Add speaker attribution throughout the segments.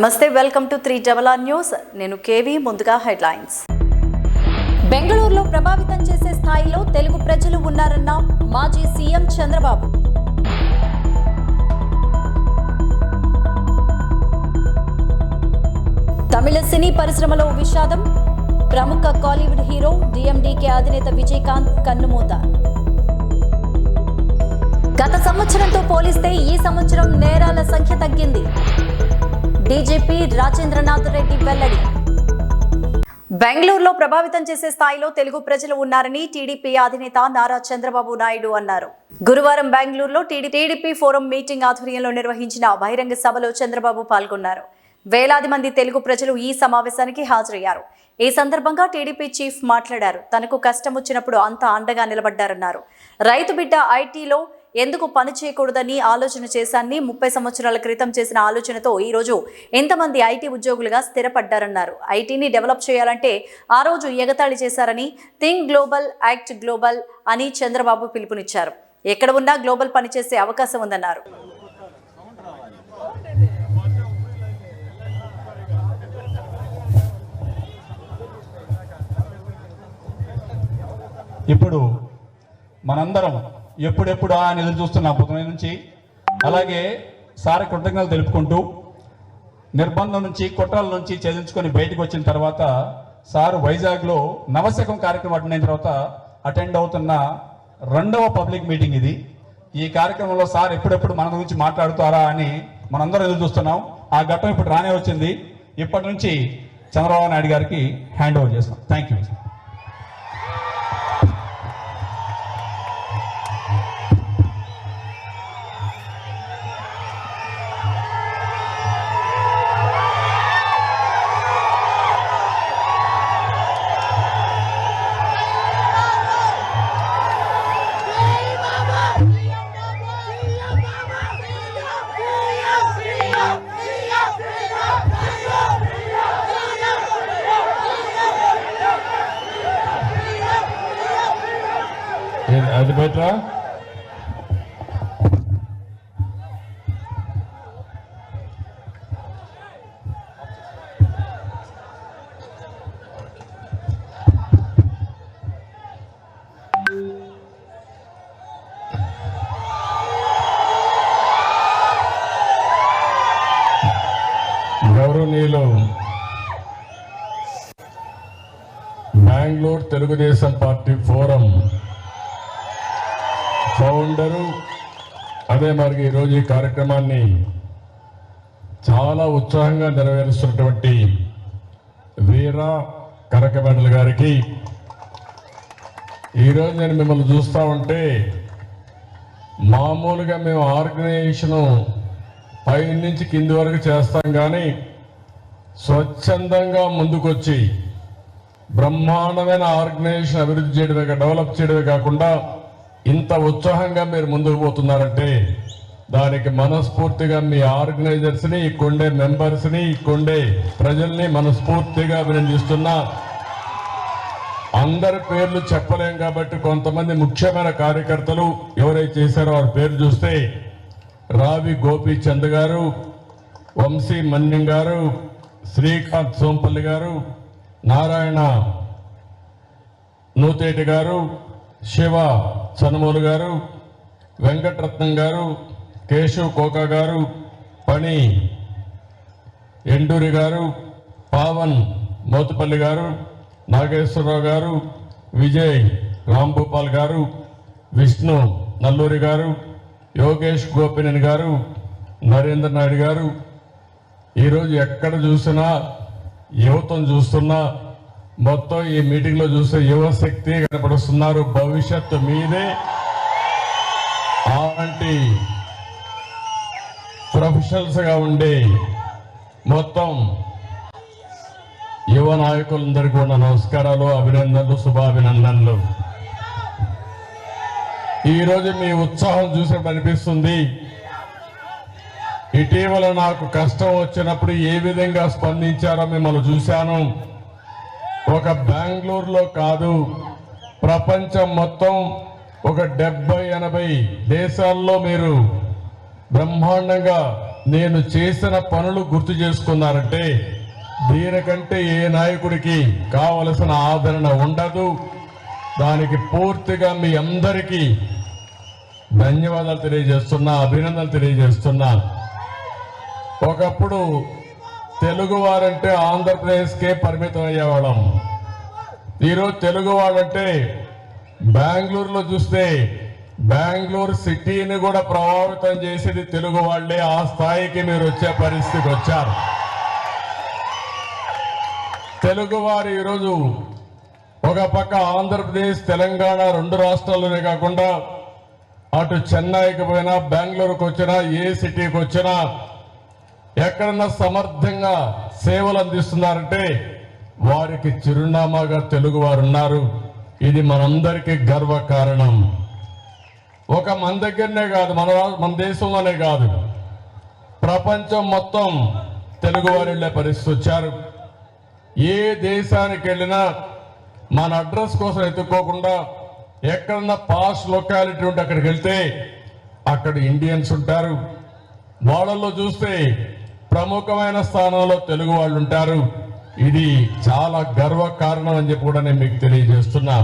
Speaker 1: నమస్తే, welcome to 3RR news. నేను KV. ముందుగా హెడ్లైన్స్. బెంగళూరులో ప్రభావితం చేసే స్థాయిలో తెలుగు ప్రజలు ఉన్నారన్న మాజీ సీఎం చంద్రబాబు. తమిళ సినీ పరిశ్రమలో విషాదం. ప్రముఖ కాలీవుడ్ హీరో డిఎండికే అధినేత విజయకాంత్ కన్నుమూత. గత సంవత్సరంతో పోలిస్తే ఈ సంవత్సరం నేరాల సంఖ్య తగ్గింది. డీజీపీ రాజేంద్రనాథ్ రెడ్డి వెల్లడి. బెంగళూరులో ప్రభావితం చేసే స్థాయిలో తెలుగు ప్రజలు ఉన్నారని టీడీపీ అధినేత నారా చంద్రబాబు నాయుడు అన్నారు. గురువారం బెంగళూరులో టీడీపీ ఫోరం మీటింగ్ ఆధ్వర్యంలో నిర్వహించిన బహిరంగ సభలో చంద్రబాబు పాల్గొన్నారు. వేలాది మంది తెలుగు ప్రజలు ఈ సమావేశానికి హాజరయ్యారు. ఈ సందర్భంగా టీడీపీ చీఫ్ మాట్లాడారు. తనకు కష్టం వచ్చినప్పుడు అంతా అండగా నిలబడ్డారన్నారు. రైతు బిడ్డ ఐటీలో ఎందుకు పని చేయకూడదని ఆలోచన చేశాన్ని 30 సంవత్సరాల క్రితం చేసిన ఆలోచనతో ఈరోజు ఎంతమంది ఐటీ ఉద్యోగులుగా స్థిరపడ్డారన్నారు. ఐటీని డెవలప్ చేయాలంటే ఆ రోజు ఎగతాళి చేశారని థింక్ గ్లోబల్, యాక్ట్ గ్లోబల్ అని చంద్రబాబు పిలుపునిచ్చారు. ఎక్కడ ఉన్నా గ్లోబల్ పనిచేసే అవకాశం ఉందన్నారు.
Speaker 2: ఇప్పుడు మనందరం ఎప్పుడెప్పుడు అని ఎదురు చూస్తున్నాం పొద్దున నుంచి. అలాగే సార్ కృతజ్ఞతలు తెలుపుకుంటూ నిర్బంధం నుంచి, కుట్రల నుంచి ఛేదించుకొని బయటకు వచ్చిన తర్వాత సార్ వైజాగ్లో నవశకం కార్యక్రమం అటెండ్ అయిన తర్వాత అటెండ్ అవుతున్న 2వ పబ్లిక్ మీటింగ్ ఇది. ఈ కార్యక్రమంలో సార్ ఎప్పుడెప్పుడు మన గురించి మాట్లాడుతారా అని మనందరం ఎదురు చూస్తున్నాం. ఆ ఘట్టం ఇప్పుడు రానే వచ్చింది. ఇప్పటి నుంచి చంద్రబాబు నాయుడు గారికి హ్యాండ్ ఓవర్ చేస్తాం. Thank you. అది బెటరా? గౌరవనీయులు Bengaluru Telugu Desam party forum founder, అదే మరి ఈరోజు ఈ కార్యక్రమాన్ని చాలా ఉత్సాహంగా నెరవేరుస్తున్నటువంటి వీర కరకబండల గారికి, ఈరోజు నేను మిమ్మల్ని చూస్తూ ఉంటే మామూలుగా మేము ఆర్గనైజేషను పై నుంచి కింది వరకు చేస్తాం, కానీ స్వచ్ఛందంగా ముందుకొచ్చి బ్రహ్మాండమైన ఆర్గనైజేషన్ అభివృద్ధి చేయడమే, డెవలప్ చేయడమే కాకుండా ఇంత ఉత్సాహంగా మీరు ముందుకు పోతున్నారంటే దానికి మనస్ఫూర్తిగా మీ ఆర్గనైజర్స్ని, ఇక్కడే మెంబర్స్ని, ఇక్కడే ప్రజల్ని మనస్ఫూర్తిగా అభినందిస్తున్నా. అందరి పేర్లు చెప్పలేం కాబట్టి కొంతమంది ముఖ్యమైన కార్యకర్తలు ఎవరైతే చేశారో వారి పేరు చూస్తే రావి గోపీచంద్ గారు, వంశీ మన్యం గారు, శ్రీకాంత్ సోంపల్లి గారు, నారాయణ నూతేటి గారు, శివ చనుమూలు గారు, వెంకటరత్నం గారు, కేశవ్ కోకా గారు, పణి ఎండూరి గారు, పావన్ మోతుపల్లి గారు, నాగేశ్వరరావు గారు, విజయ్ రాంభూపాల్ గారు, విష్ణు నల్లూరి గారు, యోగేష్ గోపినేని గారు, నరేంద్ర నాయుడు గారు. ఈరోజు ఎక్కడ చూసినా యువతను చూస్తున్నా, మొత్తం ఈ మీటింగ్ లో చూస్తే యువశక్తి కనపడుస్తున్నారు. భవిష్యత్తు మీదే. అలాంటి ప్రొఫెషనల్స్ గా ఉండే మొత్తం యువ నాయకులందరికీ కూడా నమస్కారాలు, అభినందనలు, శుభాభినందనలు. ఈరోజు మీ ఉత్సాహం చూసినప్పుడు అనిపిస్తుంది, ఇటీవల నాకు కష్టం వచ్చినప్పుడు ఏ విధంగా స్పందించారో మిమ్మల్ని చూశాను. ఒక బెంగళూరులో కాదు, ప్రపంచం మొత్తం ఒక 70-80 దేశాల్లో మీరు బ్రహ్మాండంగా
Speaker 3: నేను చేసిన పనులు గుర్తు చేసుకున్నారంటే దీనికంటే ఏ నాయకుడికి కావలసిన ఆదరణ ఉండదు. దానికి పూర్తిగా మీ అందరికీ ధన్యవాదాలు తెలియజేస్తున్నా, అభినందనలు తెలియజేస్తున్నా. ఒకప్పుడు తెలుగు వారంటే ఆంధ్రప్రదేశ్కే పరిమితం అయ్యేవాళ్ళం. ఈరోజు తెలుగు వాళ్ళంటే బెంగళూరులో చూస్తే బెంగళూరు సిటీని కూడా ప్రభావితం చేసేది తెలుగు వాళ్ళే. ఆ స్థాయికి మీరు వచ్చే పరిస్థితికి వచ్చారు. తెలుగు వారు ఈరోజు ఒక పక్క ఆంధ్రప్రదేశ్, తెలంగాణ 2 రాష్ట్రాల్లోనే కాకుండా అటు చెన్నైకి పోయినా, బెంగళూరుకు వచ్చినా, ఏ సిటీకి వచ్చినా ఎక్కడన్నా సమర్థంగా సేవలు అందిస్తున్నారంటే వారికి చిరునామాగా తెలుగు వారు ఉన్నారు. ఇది మనందరికీ గర్వ కారణం. ఒక మన దగ్గరనే కాదు, మన దేశంలోనే కాదు, ప్రపంచం మొత్తం తెలుగు వారు వెళ్ళే పరిస్థితి వచ్చారు. ఏ దేశానికి వెళ్ళినా మన అడ్రస్ కోసం ఎత్తుక్కోకుండా ఎక్కడన్నా పాస్ లొకాలిటీ ఉంటే అక్కడికి వెళ్తే అక్కడ ఇండియన్స్ ఉంటారు. వాళ్ళల్లో చూస్తే ప్రముఖమైన స్థానంలో తెలుగు వాళ్ళు ఉంటారు. ఇది చాలా గర్వ కారణం అని చెప్పి కూడా నేను మీకు తెలియజేస్తున్నా.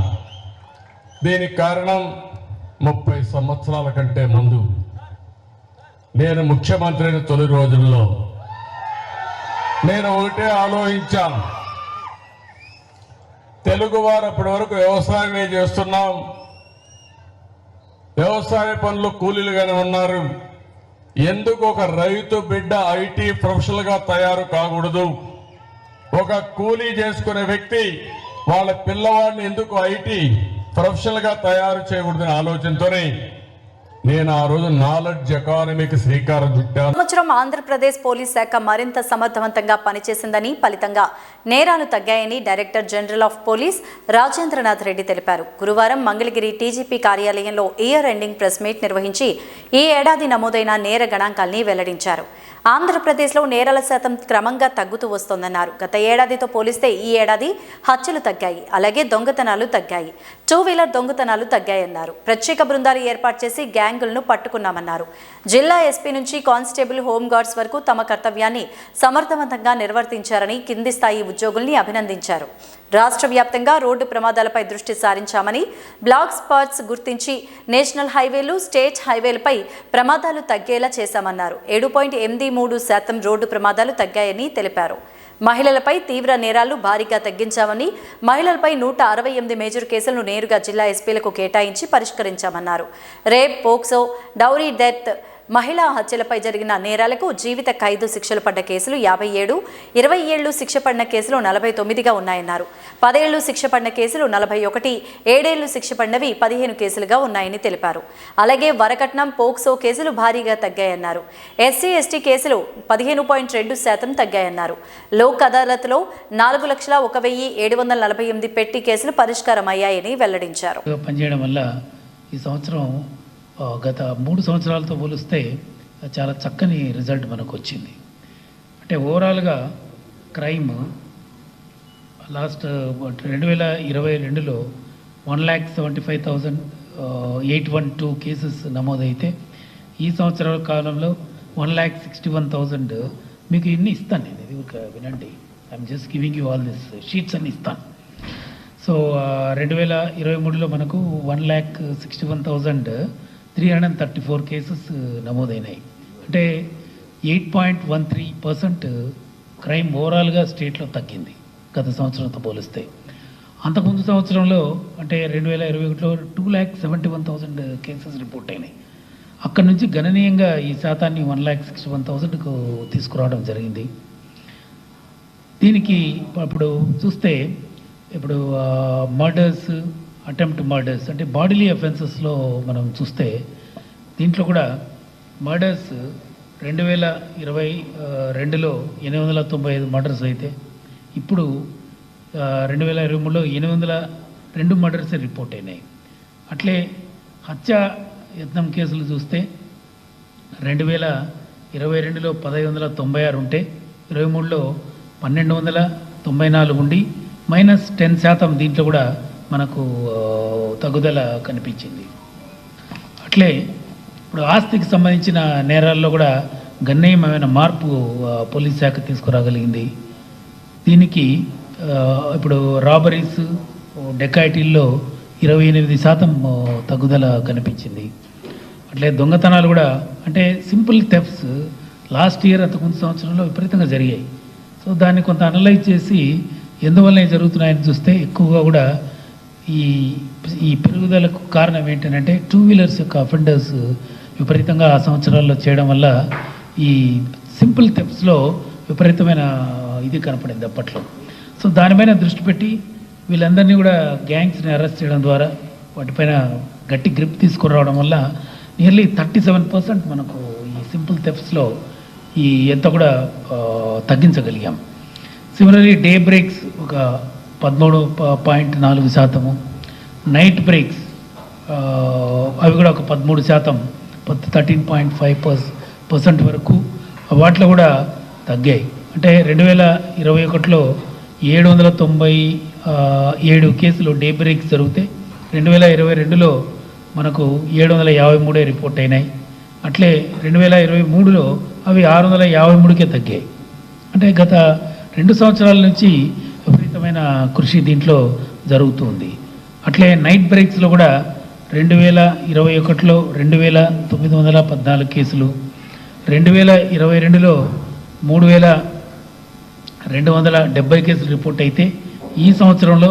Speaker 3: దీనికి కారణం 30 సంవత్సరాల కంటే ముందు నేను ముఖ్యమంత్రి అయిన తొలి రోజుల్లో నేను ఒకటే ఆలోచించాను. తెలుగు వారు అప్పటి వరకు వ్యవసాయమే చేస్తున్నాం, వ్యవసాయ పనులు కూలీలుగానే ఉన్నారు. ఎందుకు ఒక రైతు బిడ్డ ఐటీ ప్రొఫెషనల్ గా తయారు కాకూడదు? ఒక కూలీ చేసుకునే వ్యక్తి వాళ్ళ పిల్లవాడిని ఎందుకు ఐటీ ప్రొఫెషనల్ గా తయారు చేయకూడదనే ఆలోచనతోనే నేను ఆ రోజు నాలెడ్జ్ ఎకానమీకి శ్రీకారం చుట్టాను.
Speaker 1: సంవత్సరం ఆంధ్రప్రదేశ్ పోలీస్ శాఖ మరింత సమర్థవంతంగా పనిచేసిందని, ఫలితంగా నేరాలు తగ్గాయని director general of police Rajendranath Reddy తెలిపారు. గురువారం మంగళగిరి టీజీపీ కార్యాలయంలో ఇయర్ ఎండింగ్ ప్రెస్ మీట్ నిర్వహించి ఈ ఏడాది నమోదైన నేర గణాంకాల్ని వెల్లడించారు. ఆంధ్రప్రదేశ్లో నేరాల శాతం క్రమంగా తగ్గుతూ వస్తోందన్నారు. గత ఏడాదితో పోలిస్తే ఈ ఏడాది హత్యలు తగ్గాయి, అలాగే దొంగతనాలు తగ్గాయి, 2 వీలర్ దొంగతనాలు తగ్గాయన్నారు. ప్రత్యేక బృందాలు ఏర్పాటు చేసి గ్యాంగులను పట్టుకున్నామన్నారు. జిల్లా ఎస్పీ నుంచి కానిస్టేబుల్, హోంగార్డ్స్ వరకు తమ కర్తవ్యాన్ని సమర్థవంతంగా నిర్వర్తించారని కింది స్థాయి ఉద్యోగుల్ని అభినందించారు. రాష్ట్ర వ్యాప్తంగా రోడ్డు ప్రమాదాలపై దృష్టి సారించామని, బ్లాక్ స్పాట్స్ గుర్తించి నేషనల్ హైవేలు, స్టేట్ హైవేలపై ప్రమాదాలు తగ్గేలా చేశామన్నారు. 7.83% రోడ్డు ప్రమాదాలు తగ్గాయని తెలిపారు. మహిళలపై తీవ్ర నేరాలు భారీగా తగ్గించామని, మహిళలపై 168 మేజర్ కేసులను నేరుగా జిల్లా ఎస్పీలకు కేటాయించి పరిష్కరించామన్నారు. రేప్, పోక్సో, డౌరీ డెత్, మహిళా హత్యలపై జరిగిన నేరాలకు జీవిత ఖైదు శిక్షలు పడ్డ కేసులు 57, 20 ఏళ్లు శిక్ష పడిన కేసులు 49గా ఉన్నాయన్నారు. 10 ఏళ్లు శిక్ష పడిన కేసులు 41, 7 ఏళ్లు శిక్ష పడినవి 15 కేసులుగా ఉన్నాయని తెలిపారు. అలాగే వరకట్నం, పోక్సో కేసులు భారీగా తగ్గాయన్నారు. ఎస్సీ, ఎస్టీ కేసులు 15.2% తగ్గాయన్నారు. లోక్ అదాలత్లో 4,01,748 పెట్టి కేసులు పరిష్కారమయ్యాయని వెల్లడించారు.
Speaker 4: పనిచేయడం వల్ల ఈ సంవత్సరం గత 3 సంవత్సరాలతో పోలిస్తే చాలా చక్కని రిజల్ట్ మనకు వచ్చింది. అంటే ఓవరాల్గా క్రైమ్ లాస్ట్ 2022లో 1,75,812 కేసెస్ నమోదైతే ఈ సంవత్సరాల కాలంలో 1,61,000. మీకు ఇన్ని ఇస్తాను నేను, ఇది ఒక వినండి. I'm just giving you all this sheets అన్ని ఇస్తాను. సో 2023లో మనకు 1,61,334 కేసెస్ నమోదైనాయి. అంటే 8.13% క్రైమ్ ఓవరాల్గా స్టేట్లో తగ్గింది గత సంవత్సరంతో పోలిస్తే. అంతకుముందు సంవత్సరంలో అంటే 2021లో 2,71,000 కేసెస్ రిపోర్ట్ అయినాయి. అక్కడి నుంచి గణనీయంగా ఈ శాతాన్ని 1,61,000కు తీసుకురావడం జరిగింది. దీనికి ఇప్పుడు చూస్తే ఇప్పుడు మర్డర్స్, అటెంప్ట్ మర్డర్స్ అంటే బాడీలీ అఫెన్సెస్లో మనం చూస్తే దీంట్లో కూడా మర్డర్స్ 2022లో 895 మర్డర్స్ అయితే ఇప్పుడు 2023లో 802 మర్డర్స్ రిపోర్ట్ అయినాయి. అట్లే హత్య యత్నం కేసులు చూస్తే 2022లో 1,596 ఉంటే 23లో 1,294 ఉండి -10% దీంట్లో కూడా మనకు తగ్గుదల కనిపించింది. అట్లే ఇప్పుడు ఆస్తికి సంబంధించిన నేరాల్లో కూడా గణనీయమైన మార్పు పోలీస్ శాఖ తీసుకురాగలిగింది. దీనికి ఇప్పుడు రాబరీస్, డెకాయిటీల్లో 28% తగ్గుదల కనిపించింది. అట్లే దొంగతనాలు కూడా, అంటే సింపుల్ థెఫ్ట్స్ లాస్ట్ ఇయర్ అంతకుముందు సంవత్సరంలో విపరీతంగా జరిగాయి. సో దాన్ని కొంత అనలైజ్ చేసి ఎందువల్ల జరుగుతున్నాయని చూస్తే ఎక్కువగా కూడా ఈ పెరుగుదలకు కారణం ఏంటంటే 2 వీలర్స్ యొక్క అఫెండర్స్ విపరీతంగా ఆ సంవత్సరాల్లో చేయడం వల్ల ఈ సింపుల్ థెఫ్ట్స్లో విపరీతమైన ఇది కనపడింది అప్పట్లో. సో దానిపైన దృష్టి పెట్టి వీళ్ళందరినీ కూడా గ్యాంగ్స్ని అరెస్ట్ చేయడం ద్వారా వాటిపైన గట్టి గ్రిప్ తీసుకురావడం వల్ల నియర్లీ 37% మనకు ఈ సింపుల్ థెఫ్ట్స్లో ఈ ఎంత కూడా తగ్గించగలిగాం. సిమిలర్లీ డే బ్రేక్స్ ఒక 13.4%, నైట్ బ్రేక్స్ అవి కూడా ఒక 13%, 13.5% వరకు వాటిలో కూడా తగ్గాయి. అంటే 2021లో 797 కేసులు డే బ్రేక్స్ జరిగితే 2022లో మనకు 753 రిపోర్ట్ అయినాయి. అట్లే 2023లో అవి 653కే తగ్గాయి. అంటే గత 2 సంవత్సరాల నుంచి విపరీతమైన కృషి దీంట్లో జరుగుతుంది. అట్లే నైట్ బ్రేక్స్లో కూడా 2021లో 2914 కేసులు, 2022లో 3270 కేసులు రిపోర్ట్ అయితే ఈ సంవత్సరంలో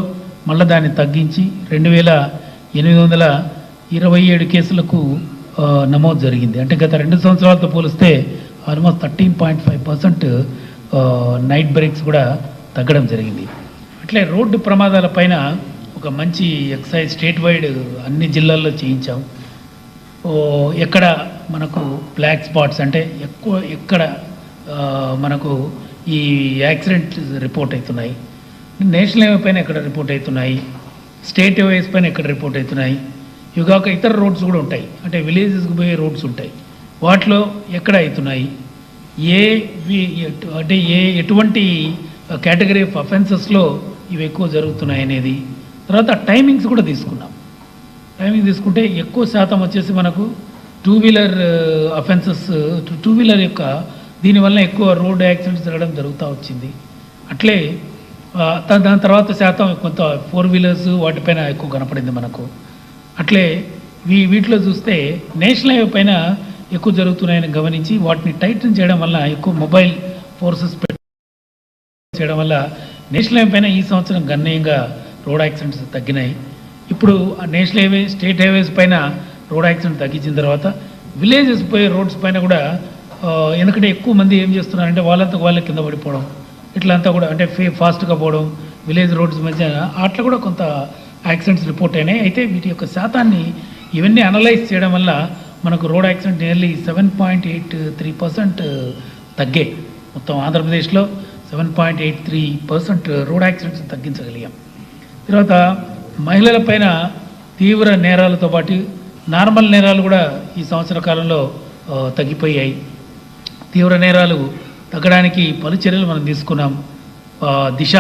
Speaker 4: మళ్ళీ దాన్ని తగ్గించి 2827 కేసులకు నమోదు జరిగింది. అంటే గత 2 సంవత్సరాలతో పోలిస్తే ఆల్మోస్ట్ 13.5% నైట్ బ్రేక్స్ కూడా తగ్గడం జరిగింది. అట్లే రోడ్డు ప్రమాదాల పైన ఒక మంచి ఎక్సైజ్ స్టేట్ వైడ్ అన్ని జిల్లాల్లో చేయించాం. ఎక్కడ మనకు బ్లాక్ స్పాట్స్ అంటే ఎక్కడ మనకు ఈ యాక్సిడెంట్ రిపోర్ట్ అవుతున్నాయి, నేషనల్ హైవే పైన ఎక్కడ రిపోర్ట్ అవుతున్నాయి, స్టేట్ హైవేస్ పైన ఎక్కడ రిపోర్ట్ అవుతున్నాయి, ఇవి కాక ఇతర రోడ్స్ కూడా ఉంటాయి, అంటే విలేజెస్కి పోయే రోడ్స్ ఉంటాయి, వాటిలో ఎక్కడ అవుతున్నాయి, అంటే ఎటువంటి కేటగిరీ ఆఫ్ అఫెన్సెస్లో ఇవి ఎక్కువ జరుగుతున్నాయి అనేది. తర్వాత టైమింగ్స్ కూడా తీసుకున్నాం. టైమింగ్ తీసుకుంటే ఎక్కువ శాతం వచ్చేసి మనకు 2 వీలర్ అఫెన్సెస్, 2 వీలర్ యొక్క దీనివల్ల ఎక్కువ రోడ్ యాక్సిడెంట్స్ జరగడం జరుగుతూ వచ్చింది. అట్లే దాని తర్వాత శాతం కొంత 4 వీలర్స్ వాటిపైన ఎక్కువ కనపడింది మనకు. అట్లే వీటిలో చూస్తే నేషనల్ హైవే పైన ఎక్కువ జరుగుతున్నాయని గమనించి వాటిని టైటన్ చేయడం వల్ల, ఎక్కువ మొబైల్ ఫోర్సెస్ చేయడం వల్ల నేషనల్ హైవే పైన ఈ సంవత్సరం గణనీయంగా రోడ్ యాక్సిడెంట్స్ తగ్గినాయి. ఇప్పుడు నేషనల్ హైవే, స్టేట్ హైవేస్ పైన రోడ్ యాక్సిడెంట్ తగ్గించిన తర్వాత విలేజెస్ పోయే రోడ్స్ పైన కూడా, ఎందుకంటే ఎక్కువ మంది ఏం చేస్తున్నారంటే వాళ్ళంతా వాళ్ళే కింద పడిపోవడం, ఇట్లా అంతా కూడా అంటే ఫాస్ట్గా పోవడం విలేజ్ రోడ్స్ మధ్య, అట్లా కూడా కొంత యాక్సిడెంట్స్ రిపోర్ట్ అయినాయి. అయితే వీటి యొక్క శాతాన్ని ఇవన్నీ అనలైజ్ చేయడం వల్ల మనకు రోడ్ యాక్సిడెంట్ నియర్లీ 7.83% తగ్గాయి. మొత్తం ఆంధ్రప్రదేశ్లో 7.83% రోడ్ యాక్సిడెంట్స్ తగ్గించగలిగాం. తర్వాత మహిళల పైన తీవ్ర నేరాలతో పాటు నార్మల్ నేరాలు కూడా ఈ సంవత్సర కాలంలో తగ్గిపోయాయి. తీవ్ర నేరాలు తగ్గడానికి పలు చర్యలు మనం తీసుకున్నాం. దిశ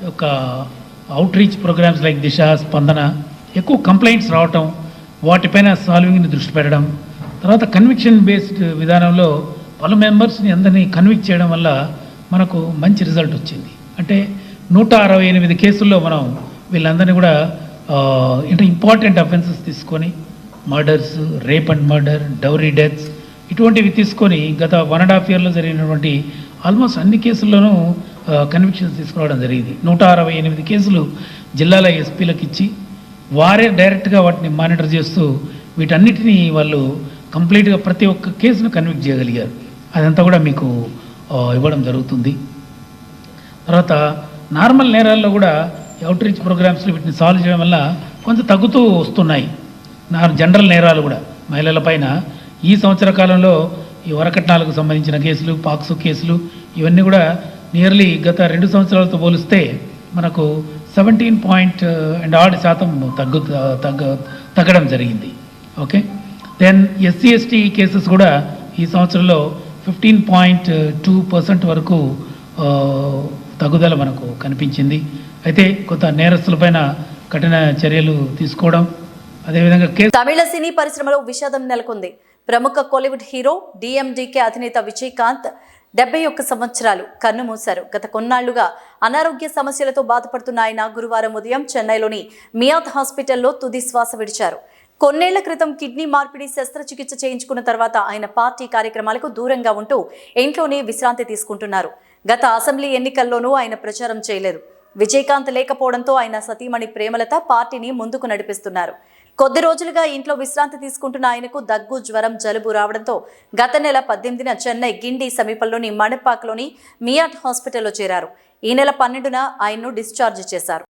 Speaker 4: యొక్క అవుట్ రీచ్ ప్రోగ్రామ్స్ లైక్ దిశ, స్పందన, ఎక్కువ కంప్లైంట్స్ రావటం, వాటిపైన సాల్వింగ్ని దృష్టి పెట్టడం. తర్వాత కన్విక్షన్ బేస్డ్ విధానంలో పలు మెంబర్స్ని అందరినీ కన్విక్ట్ చేయడం వల్ల మనకు మంచి రిజల్ట్ వచ్చింది. అంటే 168 కేసుల్లో మనం వీళ్ళందరినీ కూడా అంటే ఇంపార్టెంట్ అఫెన్సెస్ తీసుకొని, murders, rape and murder, dowry deaths, ఇటువంటివి తీసుకొని గత 1.5 yearలో జరిగినటువంటి ఆల్మోస్ట్ అన్ని కేసుల్లోనూ కన్విక్షన్స్ తీసుకురావడం జరిగింది. 168 కేసులు జిల్లాల ఎస్పీలకు ఇచ్చి వారే డైరెక్ట్గా వాటిని మానిటర్ చేస్తూ వీటన్నిటినీ వాళ్ళు కంప్లీట్గా ప్రతి ఒక్క కేసును కన్విక్ట్ చేయగలిగారు. అదంతా కూడా మీకు ఇవ్వడం జరుగుతుంది. తర్వాత నార్మల్ నేరాల్లో కూడా అవుట్ రీచ్ ప్రోగ్రామ్స్లో వీటిని సాల్వ్ చేయడం వల్ల కొంచెం తగ్గుతూ వస్తున్నాయి. జనరల్ నేరాలు కూడా మహిళల పైన ఈ సంవత్సర కాలంలో ఈ వరకట్నాలకు సంబంధించిన కేసులు, పాక్సో కేసులు, ఇవన్నీ కూడా నియర్లీ గత 2 సంవత్సరాలతో పోలిస్తే మనకు 17% తగ్గడం జరిగింది. Okay, then SC ST cases కూడా ఈ సంవత్సరంలో 15.2% వరకు తగ్గుదల మనకు కనిపించింది. అయితే కొంత నేరస్తులపైన కఠిన చర్యలు తీసుకోవడం, అదేవిధంగా
Speaker 1: తమిళ సినీ పరిశ్రమలో విషాదం నెలకొంది. ప్రముఖ కోలీవుడ్ హీరో డిఎండికే అధినేత విజయకాంత్ 71 సంవత్సరాలు కన్నుమూశారు. గత కొన్నాళ్లుగా అనారోగ్య సమస్యలతో బాధపడుతున్న ఆయన గురువారం ఉదయం చెన్నైలోని మియాత్ హాస్పిటల్లో తుది శ్వాస విడిచారు. కొన్నేళ్ల క్రితం కిడ్నీ మార్పిడి శస్త్రచికిత్స చేయించుకున్న తర్వాత ఆయన పార్టీ కార్యక్రమాలకు దూరంగా ఉంటూ ఇంట్లోనే విశ్రాంతి తీసుకుంటున్నారు. గత అసెంబ్లీ ఎన్నికల్లోనూ ఆయన ప్రచారం చేయలేదు. విజయకాంత్ లేకపోవడంతో ఆయన సతీమణి ప్రేమలత పార్టీని ముందుకు నడిపిస్తున్నారు. కొద్ది రోజులుగా ఇంట్లో విశ్రాంతి తీసుకుంటున్న ఆయనకు దగ్గు, జ్వరం, జలుబు రావడంతో గత నెల 18న చెన్నై గిండి సమీపంలోని మణిపాక్లోని మియాట్ హాస్పిటల్లో చేరారు. ఈ నెల 12న ఆయన్ను డిశ్చార్జ్ చేశారు.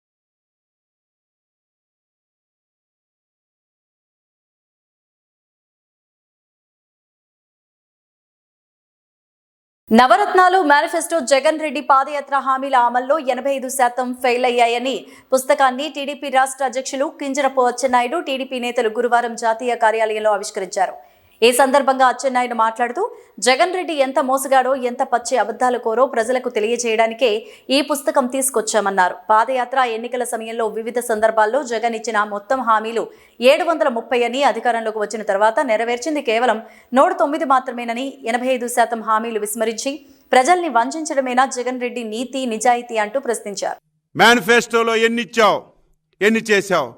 Speaker 1: నవరత్నాలు మేనిఫెస్టో జగన్ రెడ్డి పాదయాత్ర హామీల అమల్లో 85% ఫెయిల్ అయ్యాయని పుస్తకాన్ని టీడీపీ రాష్ట్ర అధ్యక్షులు కింజరపు అచ్చెన్నాయుడు, టీడీపీ నేతలు గురువారం జాతీయ కార్యాలయంలో ఆవిష్కరించారు. ఈ సందర్భంగా అచ్చెన్నాయుడు మాట్లాడుతూ జగన్ రెడ్డి ఎంత మోసగాడో, ఎంత పచ్చి అబద్ధాలు కోరో ప్రజలకు తెలియజేయడానికే ఈ పుస్తకం తీసుకొచ్చామన్నారు. పాదయాత్ర ఎన్నికల సమయంలో వివిధ సందర్భాల్లో జగన్ ఇచ్చిన మొత్తం హామీలు 730 అని, అధికారంలోకి వచ్చిన తర్వాత నెరవేర్చింది కేవలం 109 మాత్రమేనని, 85% హామీలు విస్మరించి ప్రజల్ని వంచడమేనా జగన్ రెడ్డి నీతి, నిజాయితీ అంటూ ప్రశ్నించారు.
Speaker 5: మేనిఫెస్టోలో ఎన్ని ఇచ్చావు, ఎన్ని చేశావు?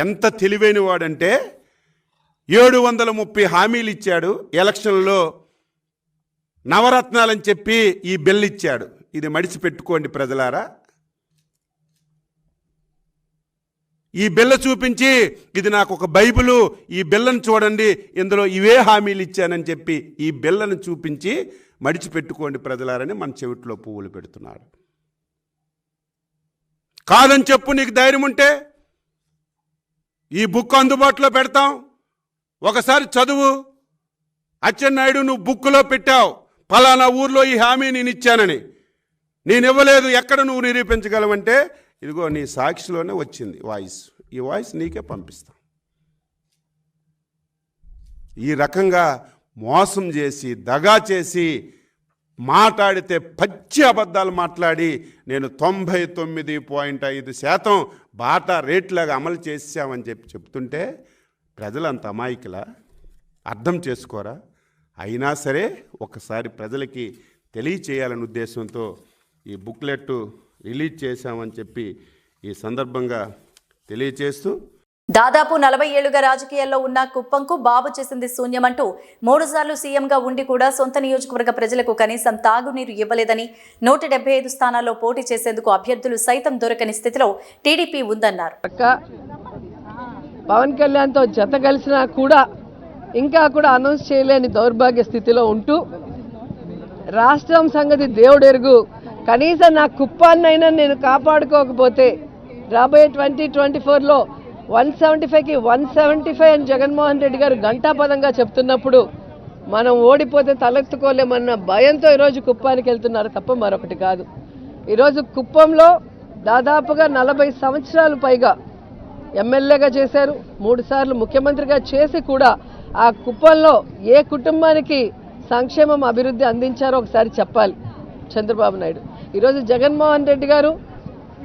Speaker 5: ఎంత తెలివైన వాడంటే 730 హామీలు ఇచ్చాడు. ఎలక్షన్లో నవరత్నాలని చెప్పి ఈ బిల్ ఇచ్చాడు. ఇది మడిచిపెట్టుకోండి ప్రజలారా. ఈ బిల్ల చూపించి ఇది నాకు ఒక బైబిలు, ఈ బిల్లను చూడండి, ఇందులో ఇవే హామీలు ఇచ్చానని చెప్పి ఈ బిల్లను చూపించి మడిచిపెట్టుకోండి ప్రజలారని మన చెవిట్లో పువ్వులు పెడుతున్నాడు. కాదని చెప్పు, నీకు ధైర్యం ఉంటే ఈ బుక్ అందుబాటులో పెడతాం, ఒకసారి చదువు. అచ్చెన్నాయుడు, నువ్వు బుక్లో పెట్టావు ఫలానా ఊర్లో ఈ హామీ నేను ఇచ్చానని, నేను ఇవ్వలేదు, ఎక్కడ నువ్వు నిరూపించగలవంటే ఇదిగో నీ సాక్షిలోనే వచ్చింది వాయిస్, ఈ వాయిస్ నీకే పంపిస్తాం. ఈ రకంగా మోసం చేసి, దగా చేసి, మాట్లాడితే పచ్చి అబద్ధాలు మాట్లాడి నేను 99.5% బాటా రేట్లాగా అమలు చేసామని చెప్తుంటే ప్రజలంత అమాయకులా? అర్థం చేసుకోరా? అయినా సరే ఒకసారి ప్రజలకి తెలియచేయాలనే ఉద్దేశంతో ఈ బుక్లెట్ రిలీజ్ చేశామని చెప్పి ఈ సందర్భంగా తెలియచేస్తూ,
Speaker 1: దాదాపు 40 ఏళ్లుగా రాజకీయాల్లో ఉన్న కుప్పంకు బాబు చేసింది శూన్యమంటూ 3 సార్లు సీఎంగా ఉండి కూడా సొంత నియోజకవర్గ ప్రజలకు కనీసం తాగునీరు ఇవ్వలేదని, 175 స్థానాల్లో పోటీ చేసేందుకు అభ్యర్థులు సైతం దొరకని స్థితిలో టీడీపీ ఉందన్నారు.
Speaker 6: పవన్ కళ్యాణ్తో జత కలిసినా కూడా ఇంకా కూడా అనౌన్స్ చేయలేని దౌర్భాగ్య స్థితిలో ఉంటూ రాష్ట్రం సంగతి దేవుడెరుగు, కనీసం నా కుప్పాన్నైనా నేను కాపాడుకోకపోతే రాబోయే 2024లో 175కి 175 అని జగన్మోహన్ రెడ్డి గారు ఘంటాపదంగా చెప్తున్నప్పుడు మనం ఓడిపోతే తలెత్తుకోలేమన్న భయంతో ఈరోజు కుప్పానికి వెళ్తున్నారు తప్ప మరొకటి కాదు. ఈరోజు కుప్పంలో దాదాపుగా 40 సంవత్సరాలు పైగా ఎమ్మెల్యేగా చేశారు, 3 సార్లు ముఖ్యమంత్రిగా చేసి కూడా ఆ కుప్పంలో ఏ కుటుంబానికి సంక్షేమం, అభివృద్ధి అందించారో ఒకసారి చెప్పాలి చంద్రబాబు నాయుడు. ఈరోజు జగన్మోహన్ రెడ్డి గారు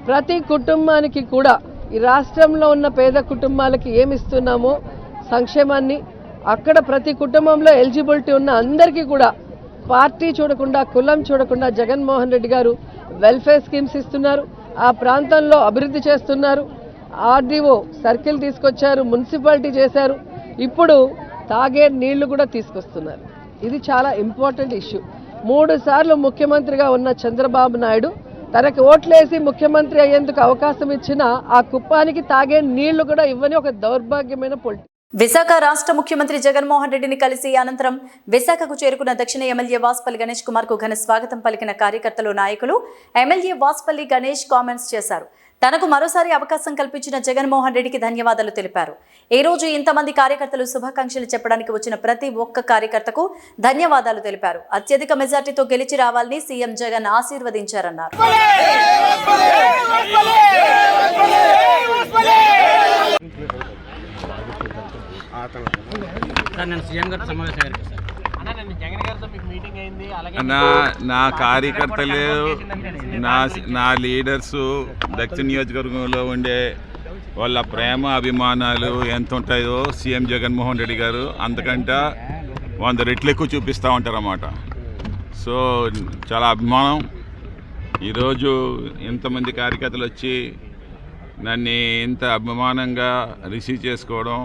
Speaker 6: ప్రతి కుటుంబానికి కూడా ఈ రాష్ట్రంలో ఉన్న పేద కుటుంబాలకి ఏమిస్తున్నామో సంక్షేమాన్ని, అక్కడ ప్రతి కుటుంబంలో ఎలిజిబిలిటీ ఉన్న అందరికీ కూడా పార్టీ చూడకుండా, కులం చూడకుండా జగన్మోహన్ రెడ్డి గారు వెల్ఫేర్ స్కీమ్స్ ఇస్తున్నారు. ఆ ప్రాంతంలో అభివృద్ధి చేస్తున్నారు. ఆర్డీఓ సర్కిల్ తీసుకొచ్చారు, మున్సిపాలిటీ చేశారు, ఇప్పుడు తాగే నీళ్లు కూడా తీసుకొస్తున్నారు. ఇది చాలా ఇంపార్టెంట్ ఇష్యూ. 3 సార్లు ముఖ్యమంత్రిగా ఉన్న చంద్రబాబు నాయుడు తనకి ఓట్లేసి ముఖ్యమంత్రి అయ్యేందుకు అవకాశం ఇచ్చిన ఆ కుప్పానికి తాగే నీళ్లు కూడా ఇవ్వని ఒక దౌర్భాగ్యమైన పొలిటిక్స్.
Speaker 1: విశాఖ రాష్ట్ర ముఖ్యమంత్రి జగన్మోహన్ రెడ్డిని కలిసి అనంతరం విశాఖకు చేరుకున్న దక్షిణ ఎమ్మెల్యే వాసుపల్లి గణేష్ కుమార్ కు ఘన స్వాగతం పలికిన కార్యకర్తలు, నాయకులు. ఎమ్మెల్యే వాసుపల్లి గణేష్ కామెంట్స్ చేశారు. తనకు మరోసారి అవకాశం కల్పించిన జగన్మోహన్ రెడ్డికి ధన్యవాదాలు తెలిపారు. ఈ రోజు ఇంతమంది కార్యకర్తలు శుభాకాంక్షలు చెప్పడానికి వచ్చిన ప్రతి ఒక్క కార్యకర్తకు ధన్యవాదాలు తెలిపారు. అత్యధిక మెజార్టీతో గెలిచి రావాలని సీఎం జగన్ ఆశీర్వదించారన్నారు.
Speaker 7: నా కార్యకర్తలు, నా లీడర్సు, దక్షిణ నియోజకవర్గంలో ఉండే వాళ్ళ ప్రేమ అభిమానాలు ఎంత ఉంటాయో సీఎం జగన్మోహన్ రెడ్డి గారు అంతకంటే 100 రెట్లు ఎక్కువ చూపిస్తూ ఉంటారు అన్నమాట. సో చాలా అభిమానం. ఈరోజు ఇంతమంది కార్యకర్తలు వచ్చి నన్ను ఇంత అభిమానంగా రిసీవ్ చేసుకోవడం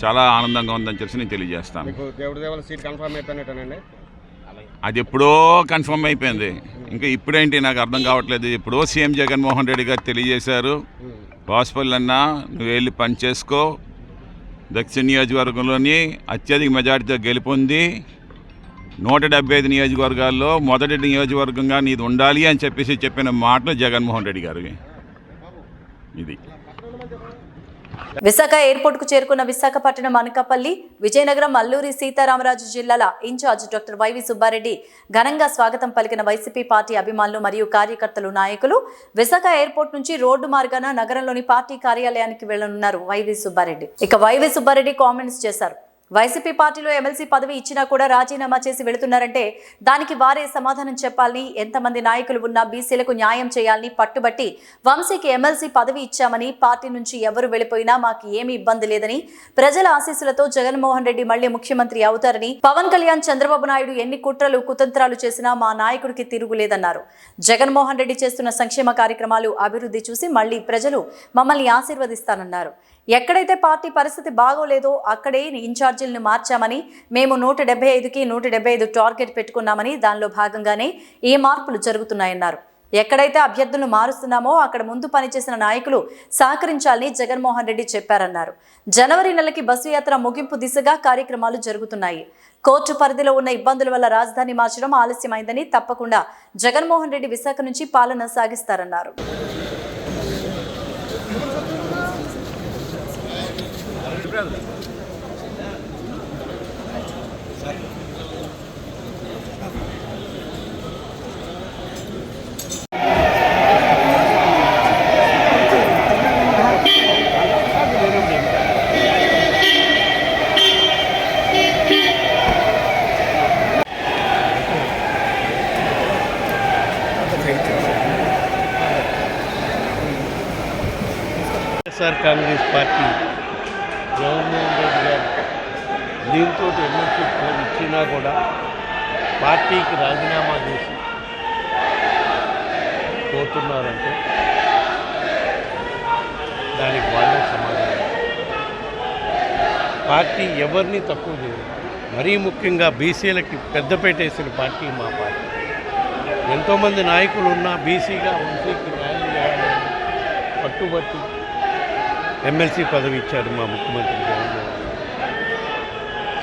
Speaker 7: చాలా ఆనందంగా ఉందని చెప్పి నేను తెలియజేస్తాను. అది ఎప్పుడో కన్ఫర్మ్ అయిపోయింది, ఇంకా ఇప్పుడేంటి నాకు అర్థం కావట్లేదు. ఎప్పుడో సీఎం జగన్మోహన్ రెడ్డి గారు తెలియజేశారు, వాసుపల్లి అన్న నువ్వు వెళ్ళి పనిచేసుకో, దక్షిణ నియోజకవర్గంలోని అత్యధిక మెజార్టీతో గెలుపొంది 175 నియోజకవర్గాల్లో మొదటి నియోజకవర్గంగా నీది ఉండాలి అని చెప్పిన మాటలు జగన్మోహన్ రెడ్డి గారివి. ఇది
Speaker 1: విశాఖ ఎయిర్పోర్టుకు చేరుకున్న విశాఖపట్నం, అనకాపల్లి, విజయనగరం, అల్లూరి సీతారామరాజు జిల్లాల ఇన్ఛార్జ్ డాక్టర్ వైవి సుబ్బారెడ్డి ఘనంగా స్వాగతం పలికిన వైసీపీ పార్టీ అభిమానులు మరియు కార్యకర్తలు, నాయకులు విశాఖ ఎయిర్పోర్ట్ నుంచి రోడ్డు మార్గాన నగరంలోని పార్టీ కార్యాలయానికి వెళ్లనున్నారు వైవి సుబ్బారెడ్డి. ఇక వైవి సుబ్బారెడ్డి కామెంట్స్ చేశారు. వైసీపీ పార్టీలో ఎమ్మెల్సీ పదవి ఇచ్చినా కూడా రాజీనామా చేసి వెళుతున్నారంటే దానికి వారే సమాధానం చెప్పాలని, ఎంతమంది నాయకులు ఉన్నా బీసీలకు న్యాయం చేయాలని పట్టుబట్టి వంశీకి ఎమ్మెల్సీ పదవి ఇచ్చామని, పార్టీ నుంచి ఎవరు వెళ్ళిపోయినా మాకు ఏమీ ఇబ్బంది లేదని, ప్రజల ఆశీస్సులతో జగన్మోహన్ రెడ్డి మళ్లీ ముఖ్యమంత్రి అవుతారని, పవన్ కళ్యాణ్, చంద్రబాబు నాయుడు ఎన్ని కుట్రలు కుతంత్రాలు చేసినా మా నాయకుడికి తిరుగులేదన్నారు. జగన్మోహన్ రెడ్డి చేస్తున్న సంక్షేమ కార్యక్రమాలు, అభివృద్ధి చూసి మళ్లీ ప్రజలు మమ్మల్ని ఆశీర్వదిస్తానన్నారు. ఎక్కడైతే పార్టీ పరిస్థితి బాగోలేదో అక్కడే ఇన్ఛార్జీలను మార్చామని, మేము 175కి 175 టార్గెట్ పెట్టుకున్నామని, దానిలో భాగంగానే ఈ మార్పులు జరుగుతున్నాయన్నారు. ఎక్కడైతే అభ్యర్థులను మారుస్తున్నామో అక్కడ ముందు పనిచేసిన నాయకులు సహకరించాలని జగన్మోహన్ రెడ్డి చెప్పారన్నారు. జనవరి నెలకి బస్సు యాత్ర ముగింపు దిశగా కార్యక్రమాలు జరుగుతున్నాయి. కోర్టు పరిధిలో ఉన్న ఇబ్బందుల వల్ల రాజధాని మార్చడం ఆలస్యమైందని, తప్పకుండా జగన్మోహన్ రెడ్డి విశాఖ నుంచి పాలన సాగిస్తారన్నారు.
Speaker 8: కాంగ్రెస్ పార్టీ జగన్మోహన్ రెడ్డి గారు దీంతో ఎమ్మెల్సీ ఇచ్చినా కూడా పార్టీకి రాజీనామా చేసి పోతున్నారంటే దానికి వాళ్ళే సమాధానం. పార్టీ ఎవరిని తక్కువ చేయదు. మరీ ముఖ్యంగా బీసీలకి పెద్దపేట వేసిన పార్టీ మా పార్టీ. ఎంతోమంది నాయకులు ఉన్నా బీసీగా వంశీకి న్యాయం చేయాలని పట్టుబట్టి ఎమ్మెల్సీ పదవి ఇచ్చారు మా ముఖ్యమంత్రి జగన్మోహన్.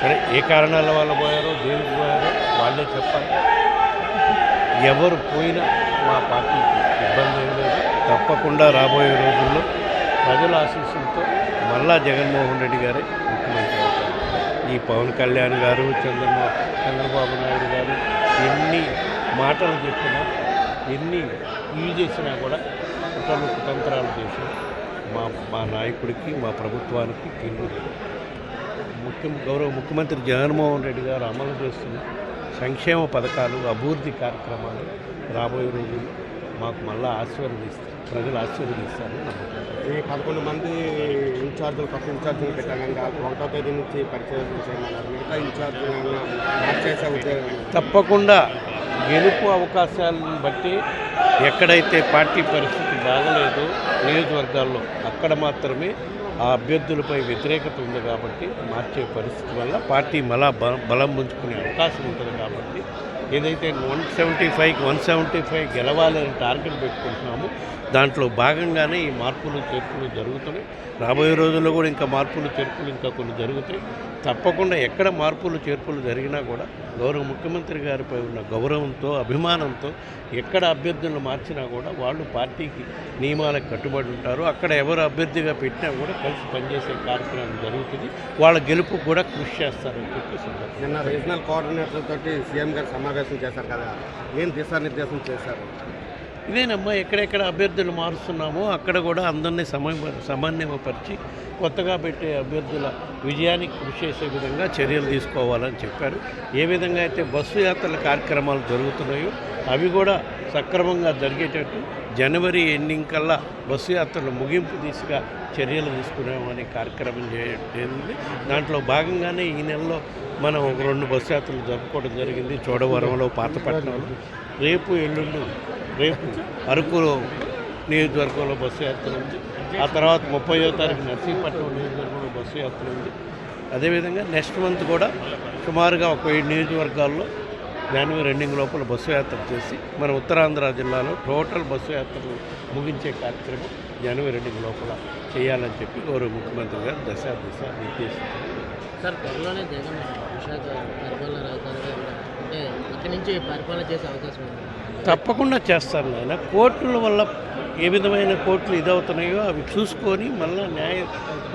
Speaker 8: సరే, ఏ కారణాల వల్ల పోయారో, దేనికి పోయారో వాళ్ళే చెప్పాలి. ఎవరు పోయినా మా పార్టీకి ఇబ్బంది ఏం లేదు. తప్పకుండా రాబోయే రోజుల్లో ప్రజల ఆశీస్సులతో మళ్ళా జగన్మోహన్ రెడ్డి గారే ముఖ్యమంత్రి అవుతారు. ఈ పవన్ కళ్యాణ్ గారు, చంద్రబాబు నాయుడు గారు ఎన్ని మాటలు చెప్పినా, ఎన్ని ఇవి చేసినా కూడా కుట్రలు కుతంత్రాలు చేసి మా నాయకుడికి, మా ప్రభుత్వానికి తిరుగులేదు. గౌరవ ముఖ్యమంత్రి జగన్మోహన్ రెడ్డి గారు అమలు చేస్తున్న సంక్షేమ పథకాలు, అభివృద్ధి కార్యక్రమాలు రాబోయే రోజులు మాకు మళ్ళీ ప్రజలు ఆశీర్వదిస్తారు.
Speaker 9: ఈ 11 మంది ఇన్ఛార్జీలు, కొత్త ఇన్ఛార్జీలు పెట్టాను. 1వ తేదీ నుంచి పరిచయం చేయమన్నారు. మిగతా ఇన్ఛార్జీలు మార్చేసే ఉద్యోగం
Speaker 8: తప్పకుండా గెలుపు అవకాశాలను బట్టి ఎక్కడైతే పార్టీ పరిస్థితి బాగలేదో నియోజకవర్గాల్లో అక్కడ మాత్రమే ఆ అభ్యర్థులపై వ్యతిరేకత ఉంది కాబట్టి మార్చే పరిస్థితి వల్ల పార్టీ మళ్ళా బలం పుంజుకునే అవకాశం ఉంటుంది. కాబట్టి ఏదైతే 175 గెలవాలని టార్గెట్ పెట్టుకుంటున్నామో దాంట్లో భాగంగానే ఈ మార్పులు చేర్పులు జరుగుతున్నాయి. రాబోయే రోజుల్లో కూడా ఇంకా మార్పులు చేర్పులు ఇంకా కొన్ని జరుగుతాయి. తప్పకుండా ఎక్కడ మార్పులు చేర్పులు జరిగినా కూడా గౌరవ ముఖ్యమంత్రి గారిపై ఉన్న గౌరవంతో, అభిమానంతో ఎక్కడ అభ్యర్థులను మార్చినా కూడా వాళ్ళు పార్టీకి నియమాలకు కట్టుబడి ఉంటారు. అక్కడ ఎవరు అభ్యర్థిగా పెట్టినా కూడా కలిసి పనిచేసే కార్యక్రమం జరుగుతుంది. వాళ్ళ గెలుపు కూడా కృషి చేస్తారని చెప్పి
Speaker 9: నిన్న రీజనల్ కోఆర్డినేటర్లతో సీఎం గారు సమావేశం చేశారు కదా, ఏం దిశానిర్దేశం చేశారు?
Speaker 8: ఇదేనమ్మా ఎక్కడెక్కడ అభ్యర్థులు మారుస్తున్నామో అక్కడ కూడా అందరినీ సమన్వయపరిచి కొత్తగా పెట్టే అభ్యర్థుల విజయానికి కృషి చేసే విధంగా చర్యలు తీసుకోవాలని చెప్పారు. ఏ విధంగా అయితే బస్సు యాత్రల కార్యక్రమాలు జరుగుతున్నాయో అవి కూడా సక్రమంగా జరిగేటట్టు జనవరి ఎండింగ్ కల్లా బస్సు యాత్రలు ముగింపు దిశగా చర్యలు తీసుకున్నామనే కార్యక్రమం జరిగింది. దాంట్లో భాగంగానే ఈ నెలలో మనం 2 బస్సు యాత్రలు జరుపుకోవడం జరిగింది. చోడవరంలో, పాతపట్నంలో. రేపు ఎల్లుండి అరకులో నియోజకవర్గంలో బస్సు యాత్ర ఉంది. ఆ తర్వాత 30వ తారీఖు నర్సీపట్నం నియోజకవర్గంలో బస్సు యాత్ర ఉంది. అదేవిధంగా నెక్స్ట్ మంత్ కూడా సుమారుగా ఒక 7 నియోజకవర్గాల్లో జనవరి ఎండింగ్ లోపల బస్సు యాత్ర చేసి మన ఉత్తరాంధ్ర జిల్లాలో టోటల్ బస్సు యాత్రలు ముగించే కార్యక్రమం జనవరి ఎండింగ్ లోపల చేయాలని చెప్పి గౌరవ ముఖ్యమంత్రి గారు దశ నిర్దేశించారు.
Speaker 10: సార్ త్వరలోనే జగన్ విశాఖ పరిపాలన రాజధానిగా అంటే ఇక్కడి నుంచి పరిపాలన చేసే అవకాశం ఉంది.
Speaker 8: తప్పకుండా చేస్తారు నాయన. కోర్టుల వల్ల ఏ విధమైన కోర్టులు ఇదవుతున్నాయో అవి చూసుకొని మళ్ళీ న్యాయ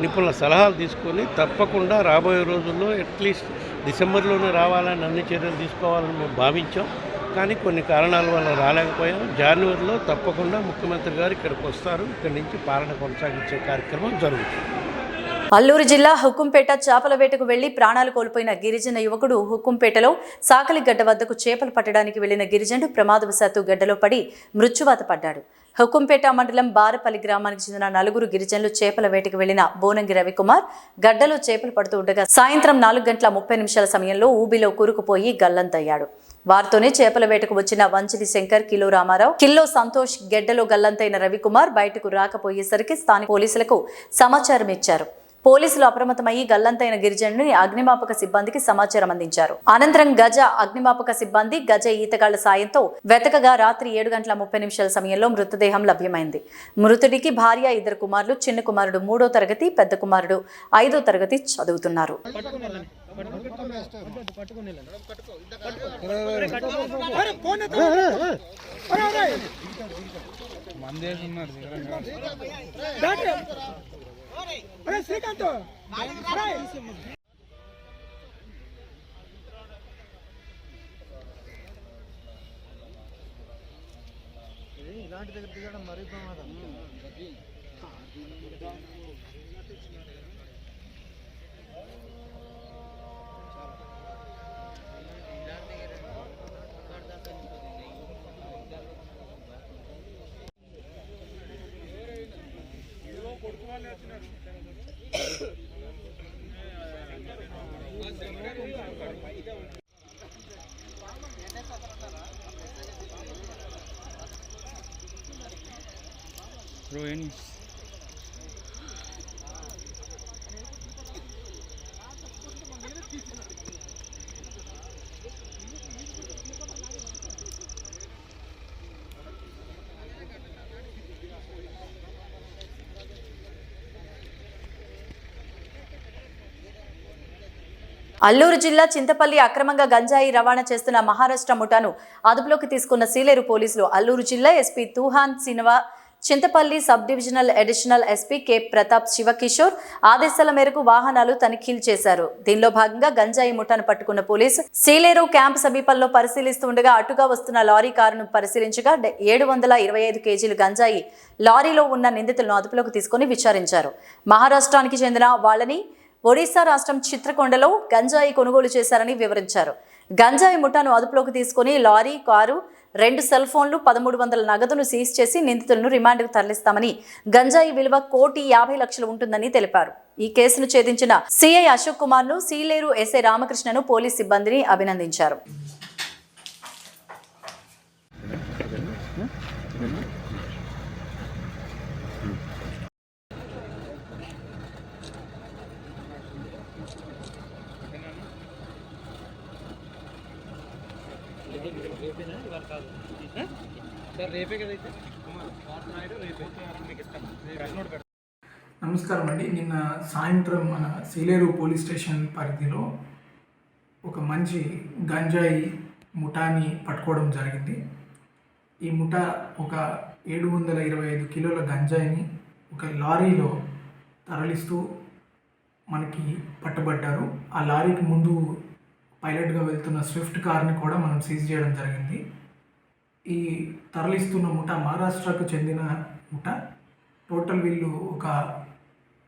Speaker 8: నిపుణుల సలహాలు తీసుకొని తప్పకుండా రాబోయే రోజుల్లో అట్లీస్ట్ డిసెంబర్లోనే రావాలని అన్ని చర్యలు తీసుకోవాలని మేము భావించాం. కానీ కొన్ని కారణాల వల్ల రాలేకపోయాం. జనవరిలో తప్పకుండా ముఖ్యమంత్రి గారు ఇక్కడికి వస్తారు. ఇక్కడి నుంచి పాలన కొనసాగించే కార్యక్రమం జరుగుతుంది.
Speaker 1: అల్లూరు జిల్లా హుకుంపేట చేపల వేటకు వెళ్లి ప్రాణాలు కోల్పోయిన గిరిజన యువకుడు హుకుంపేటలో సాకలిగడ్డ వద్దకు చేపలు పట్టడానికి వెళ్లిన గిరిజనుడు ప్రమాదవశాత్తు గడ్డలో పడి మృత్యువాత పడ్డాడు. హుకుంపేట మండలం బారపల్లి గ్రామానికి చెందిన 4 గిరిజనులు చేపల వేటకు వెళ్లిన బోనంగి రవికుమార్ గడ్డలో చేపలు పడుతూ ఉండగా సాయంత్రం 4:30 సమయంలో ఊబిలో కూరుకుపోయి గల్లంతయ్యాడు. వారితోనే చేపల వేటకు వచ్చిన వంచిలి శంకర్, కిలో రామారావు, కిల్లో సంతోష్ గెడ్డలో గల్లంతైన రవికుమార్ బయటకు రాకపోయేసరికి స్థానిక పోలీసులకు సమాచారం ఇచ్చారు. పోలీసులు అప్రమత్తమయ్యి గల్లంతైన గిరిజనుని అగ్నిమాపక సిబ్బందికి సమాచారం అందించారు. అనంతరం గజ అగ్నిమాపక సిబ్బంది గజ ఈతగాళ్ల సాయంతో వెతకగా రాత్రి 7:30 సమయంలో మృతదేహం లభ్యమైంది. మృతుడికి భార్య, 2 కుమారులు. చిన్న కుమారుడు 3వ తరగతి, పెద్ద కుమారుడు 5వ తరగతి చదువుతున్నారు.
Speaker 11: శ్రీకాంత్ ఇలాంటి దగ్గర దిగడం మరీ ప్రమాదం.
Speaker 1: అల్లూరు జిల్లా చింతపల్లి అక్రమంగా గంజాయి రవాణా చేస్తున్న మహారాష్ట్ర ముఠాను అదుపులోకి తీసుకున్న సీలేరు పోలీసులు. అల్లూరు జిల్లా SP Tuhin Sinha, Chintapalli sub divisional additional SP K Pratap Shivakishore ఆదేశాల మేరకు వాహనాలు తనిఖీలు చేశారు. దీనిలో భాగంగా గంజాయి ముఠాను పట్టుకున్న పోలీసు సీలేరు క్యాంప్ సమీపంలో పరిశీలిస్తుండగా అటుగా వస్తున్న లారీ కారును పరిశీలించగా 725 కేజీలు గంజాయి లారీలో ఉన్న నిందితులను అదుపులోకి తీసుకుని విచారించారు. మహారాష్ట్రానికి చెందిన వాళ్ళని ఒడిశా రాష్ట్రం చిత్రకొండలో గంజాయి కొనుగోలు చేశారని వివరించారు. గంజాయి ముఠాను అదుపులోకి తీసుకుని లారీ, కారు, 2 సెల్ ఫోన్లు, 1300 నగదును సీజ్ చేసి నిందితులను రిమాండ్కు తరలిస్తామని, గంజాయి విలువ 1,50,00,000 ఉంటుందని తెలిపారు. ఈ కేసును ఛేదించిన సిఐ అశోక్ కుమార్ను, సీలేరు ఎస్ఐ రామకృష్ణను పోలీస్ సిబ్బందిని అభినందించారు.
Speaker 12: నమస్కారం అండి. నిన్న సాయంత్రం మన సీలేరు పోలీస్ స్టేషన్ పరిధిలో ఒక మంచి గంజాయి ముఠాని పట్టుకోవడం జరిగింది. ఈ ముఠా ఒక 725 కిలోల గంజాయిని ఒక లారీలో తరలిస్తూ మనకి పట్టుబడ్డారు. ఆ లారీకి ముందు పైలట్గా వెళ్తున్న స్విఫ్ట్ కార్ని కూడా మనం సీజ్ చేయడం జరిగింది. ఈ తరలిస్తున్న ముఠా మహారాష్ట్రకు చెందిన ముఠా. టోటల్ వీళ్ళు ఒక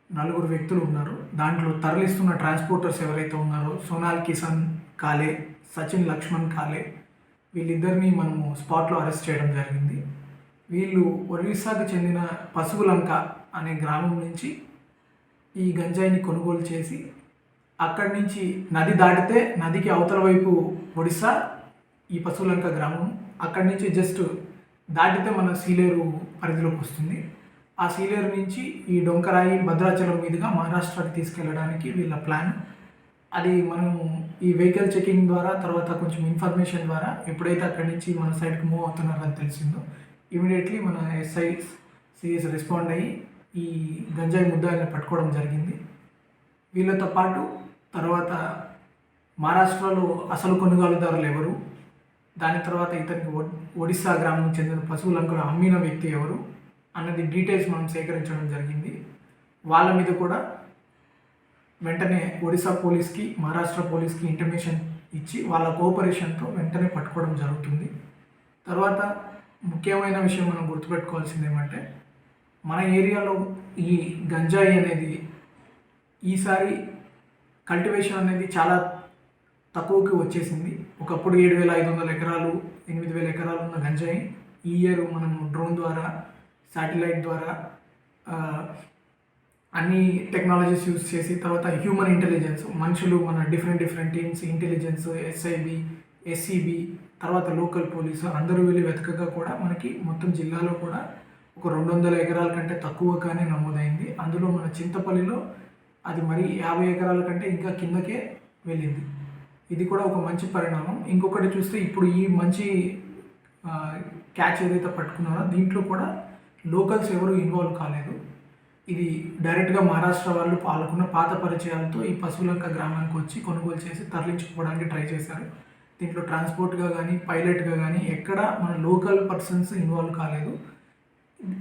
Speaker 12: 4 వ్యక్తులు ఉన్నారు. దాంట్లో తరలిస్తున్న ట్రాన్స్పోర్టర్స్ ఎవరైతే ఉన్నారో సోనాల్ కిషన్ కాలే, సచిన్ లక్ష్మణ్ కాలే, వీళ్ళిద్దరినీ మనము స్పాట్లో అరెస్ట్ చేయడం జరిగింది. వీళ్ళు ఒరిస్సాకు చెందిన పసుగులంక అనే గ్రామం నుంచి ఈ గంజాయిని కొనుగోలు చేసి అక్కడి నుంచి నది దాటితే నదికి అవతల వైపు ఒడిస్సా, ఈ పసుగులంక గ్రామం, అక్కడి నుంచి జస్ట్ దాటితే మన సీలేరు పరిధిలోకి వస్తుంది. ఆ సీలేరు నుంచి ఈ డొంకరాయి భద్రాచలం మీదుగా మహారాష్ట్రకి తీసుకెళ్ళడానికి వీళ్ళ ప్లాన్. అది మనము ఈ వెహికల్ చెకింగ్ ద్వారా తర్వాత కొంచెం ఇన్ఫర్మేషన్ ద్వారా ఎప్పుడైతే అక్కడి నుంచి మన సైడ్కి మూవ్ అవుతున్నారని తెలిసిందో ఇమీడియట్లీ మన సిఎస్ రెస్పాండ్ అయ్యి ఈ గంజాయి ముద్దాయిని పట్టుకోవడం జరిగింది. వీళ్ళతో పాటు తర్వాత మహారాష్ట్రలో అసలు కొనుగోలుదారులు ఎవరు, దాని తర్వాత ఇతనికి ఒడిస్సా గ్రామం చెందిన పశువులంకలు అమ్మిన వ్యక్తి ఎవరు అన్నది డీటెయిల్స్ మనం సేకరించడం జరిగింది. వాళ్ళ మీద కూడా వెంటనే ఒడిస్సా పోలీస్కి మహారాష్ట్ర పోలీస్కి ఇంటిమేషన్ ఇచ్చి వాళ్ళ కోఆపరేషన్తో వెంటనే పట్టుకోవడం జరుగుతుంది. తర్వాత ముఖ్యమైన విషయం మనం గుర్తుపెట్టుకోవాల్సింది ఏమంటే మన ఏరియాలో ఈ గంజాయి అనేది ఈసారి కల్టివేషన్ అనేది చాలా తక్కువకి వచ్చేసింది. ఒకప్పుడు 7,500 ఎకరాలు 8,000 ఎకరాలు ఉన్న గంజాయి ఈ ఇయర్ మనం డ్రోన్ ద్వారా శాటిలైట్ ద్వారా అన్ని టెక్నాలజీస్ యూజ్ చేసి తర్వాత హ్యూమన్ ఇంటెలిజెన్స్ మనుషులు మన different teams intelligence SIB SCB తర్వాత లోకల్ పోలీసు అందరూ వెళ్ళి వెతకగా కూడా మనకి మొత్తం జిల్లాలో కూడా ఒక 200 ఎకరాల కంటే తక్కువగానే నమోదైంది. అందులో మన చింతపల్లిలో అది మరి 50 ఎకరాల కంటే ఇంకా కిందకే వెళ్ళింది. ఇది కూడా ఒక మంచి పరిణామం. ఇంకొకటి చూస్తే ఇప్పుడు ఈ మంచి క్యాచ్ ఏదైతే పట్టుకున్నారో దీంట్లో కూడా లోకల్స్ ఎవరు ఇన్వాల్వ్ కాలేదు. ఇది డైరెక్ట్గా మహారాష్ట్ర వాళ్ళు పాల్గొన్న పాత పరిచయాలతో ఈ పశువులంక గ్రామానికి వచ్చి కొనుగోలు చేసి తరలించుకోవడానికి ట్రై చేశారు. దీంట్లో ట్రాన్స్పోర్ట్గా కానీ పైలట్గా కానీ ఎక్కడ మన లోకల్ పర్సన్స్ ఇన్వాల్వ్ కాలేదు.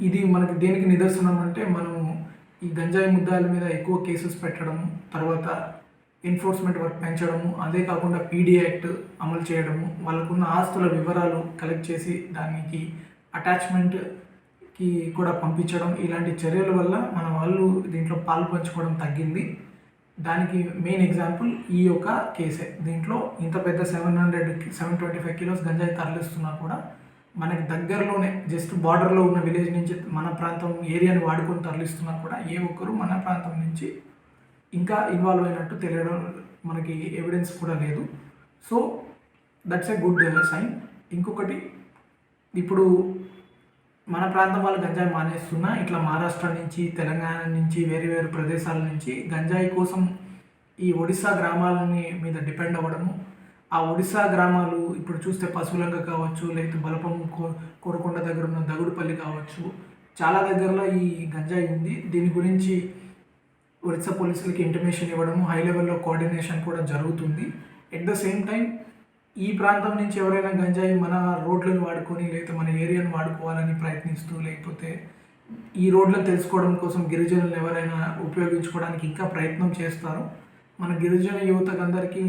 Speaker 12: ఇది మనకి దేనికి నిదర్శనం అంటే మనము ఈ గంజాయి ముద్దాయిల మీద ఎక్కువ కేసెస్ పెట్టడము, తర్వాత ఎన్ఫోర్స్మెంట్ వర్క్ పెంచడము, అదే కాకుండా పీడీ యాక్ట్ అమలు చేయడము, వాళ్ళకున్న ఆస్తుల వివరాలు కలెక్ట్ చేసి దానికి అటాచ్మెంట్కి కూడా పంపించడం, ఇలాంటి చర్యల వల్ల మన వాళ్ళు దీంట్లో పాలు పంచుకోవడం తగ్గింది. దానికి మెయిన్ ఎగ్జాంపుల్ ఈ యొక్క కేసే. దీంట్లో ఇంత పెద్ద 725 కిలోస్ గంజాయి తరలిస్తున్నా కూడా మనకి దగ్గరలోనే జస్ట్ బార్డర్లో ఉన్న విలేజ్ నుంచి మన ప్రాంతం ఏరియాని వాడుకొని తరలిస్తున్నా కూడా ఏ ఒక్కరు మన ప్రాంతం నుంచి ఇంకా ఇన్వాల్వ్ అయినట్టు తెలియడం మనకి ఎవిడెన్స్ కూడా లేదు. So that's a good sign. ఇంకొకటి ఇప్పుడు మన ప్రాంతం వాళ్ళు గంజాయి మానేస్తున్నా ఇట్లా మహారాష్ట్ర నుంచి తెలంగాణ నుంచి వేరే వేరే ప్రదేశాల నుంచి గంజాయి కోసం ఈ ఒడిస్సా గ్రామాలని మీద డిపెండ్ అవ్వడము, ఆ ఒడిస్సా గ్రామాలు ఇప్పుడు చూస్తే పశువులంక కావచ్చు, లేకపోతే బలపం కోరకొండ దగ్గర ఉన్న దగుడుపల్లి కావచ్చు, చాలా దగ్గరలో ఈ గంజాయి ఉంది. దీని గురించి ఒడిస్సా పోలీసులకి ఇంటిమేషన్ ఇవ్వడము, హై లెవెల్లో కోఆర్డినేషన్ కూడా జరుగుతుంది. ఎట్ ద సేమ్ టైం ఈ ప్రాంతం నుంచి ఎవరైనా గంజాయి మన రోడ్లను వాడుకొని లేకపోతే మన ఏరియాను వాడుకోవాలని ప్రయత్నిస్తూ లేకపోతే ఈ రోడ్లను తెలుసుకోవడం కోసం గిరిజనులను ఎవరైనా ఉపయోగించుకోవడానికి ఇంకా ప్రయత్నం చేస్తారు. మన గిరిజన యువతకందరికీ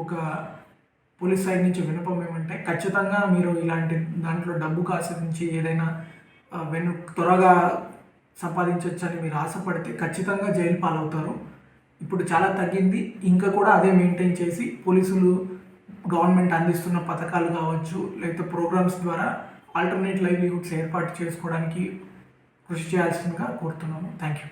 Speaker 12: ఒక పోలీస్ సైడ్ నుంచి వినపం ఏమంటే ఖచ్చితంగా మీరు ఇలాంటి దాంట్లో డబ్బుకు ఆశించి ఏదైనా త్వరగా సంపాదించవచ్చని మీరు ఆశపడితే ఖచ్చితంగా జైలు పాలవుతారు. ఇప్పుడు చాలా తగ్గింది. ఇంకా కూడా అదే మెయింటైన్ చేసి పోలీసులు గవర్నమెంట్ అందిస్తున్న పథకాలు కావచ్చు లేకపోతే ప్రోగ్రామ్స్ ద్వారా ఆల్టర్నేట్ లైవ్లీహుడ్స్ ఏర్పాటు చేసుకోవడానికి కృషి చేయాల్సిందిగా కోరుతున్నాము. Thank you.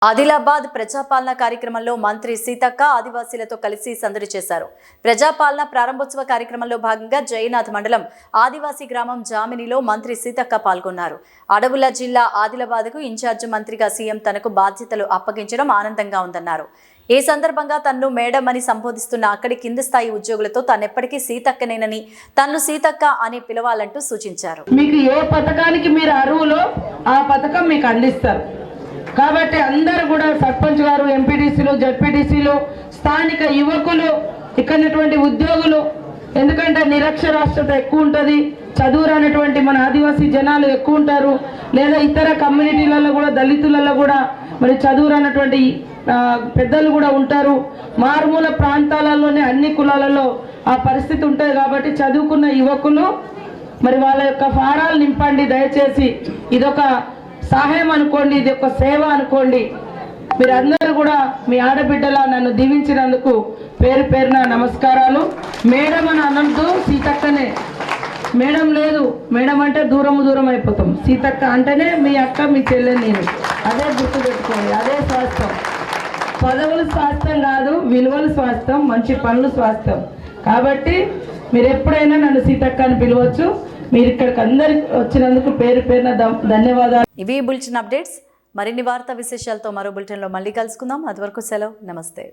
Speaker 1: ఆదిలాబాద్ ప్రజాపాలన కార్యక్రమంలో మంత్రి సీతక్క ఆదివాసీలతో కలిసి సందడి చేశారు. ప్రజాపాలన ప్రారంభోత్సవ కార్యక్రమంలో భాగంగా జయనాథ్ మండలం ఆదివాసీ గ్రామం జామినిలో మంత్రి సీతక్క పాల్గొన్నారు. అడవుల జిల్లా ఆదిలాబాద్కు ఇన్ఛార్జ్ మంత్రిగా సీఎం తనకు బాధ్యతలు అప్పగించడం ఆనందంగా ఉందన్నారు. ఈ సందర్భంగా తన్ను మేడం అని సంబోధిస్తున్న అక్కడి కింది స్థాయి ఉద్యోగులతో తానెప్పటికీ సీతక్కనేనని తన్ను సీతక్క అని పిలవాలంటూ సూచించారు.
Speaker 13: మీకు ఏ పథకానికి మీరు అర్హులో ఆ పథకం మీకు అందిస్తారు. కాబట్టి అందరూ కూడా సర్పంచ్ గారు, ఎంపీటీసీలు, జడ్పీటీసీలు, స్థానిక యువకులు, ఇక్కడటువంటి ఉద్యోగులు, ఎందుకంటే నిరక్షరాస్యత ఎక్కువ ఉంటుంది, చదువు రానటువంటి మన ఆదివాసీ జనాలు ఎక్కువ ఉంటారు, లేదా ఇతర కమ్యూనిటీలలో కూడా దళితులలో కూడా మరి చదువు రానటువంటి పెద్దలు కూడా ఉంటారు. మారుమూల ప్రాంతాలలోనే అన్ని కులాలలో ఆ పరిస్థితి ఉంటుంది. కాబట్టి చదువుకున్న యువకులు మరి వాళ్ళ యొక్క ఫారాలు నింపండి దయచేసి. ఇదొక సహాయం అనుకోండి, ఇది ఒక సేవ అనుకోండి. మీరందరూ కూడా మీ ఆడబిడ్డలా నన్ను దీవించినందుకు పేరు పేరున నమస్కారాలు. మేడం అని అనద్దు, సీతక్కనే. మేడం లేదు, మేడం అంటే దూరం అయిపోతాం. సీతక్క అంటేనే మీ అక్క, మీ చెల్లె, నేను. అదే గుర్తు పెట్టుకోండి. అదే స్వాస్థ్యం. పదవులు స్వాస్థ్యం కాదు, విలువలు స్వాస్థ్యం, మంచి పనులు స్వాస్థ్యం. కాబట్టి మీరు ఎప్పుడైనా నన్ను సీతక్క అని పిలవచ్చు. మీరు ఇక్కడికి అందరికి వచ్చినందుకు పేరు పేరున ధన్యవాదాలు.
Speaker 1: ఇవి బులెటిన్ అప్డేట్స్. మరిన్ని వార్తా విశేషాలతో మరో బులెటిన్లో మళ్ళీ కలుసుకుందాం. అంతవరకు సెలవు, నమస్తే.